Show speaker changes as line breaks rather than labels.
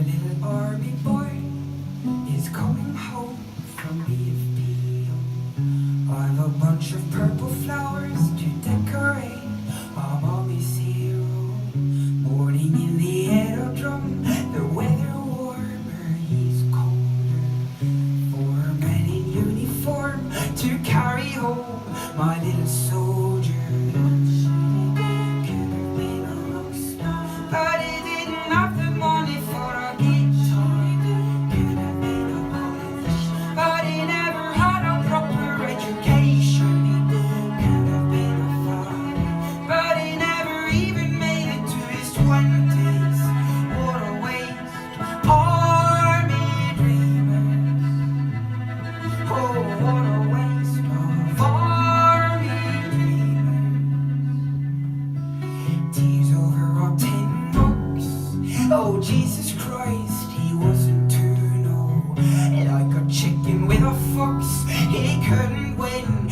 little army boy is coming home from BFD. I've a bunch of purple flowers to decorate my mommy's hero. Morning in the aerodrome, the weather warmer, he's colder. For a man in uniform to carry home my little soldier. But he didn't have the money for a guitar. Could have been a politician, but he never had a proper education. Could have been a father, but he never even made it to his 20s. What a waste, army dreamers. Oh, what a waste of army dreamers. Tears over our tin. Oh, Jesus Christ, he wasn't too, no. Like a chicken with a fox, he couldn't win.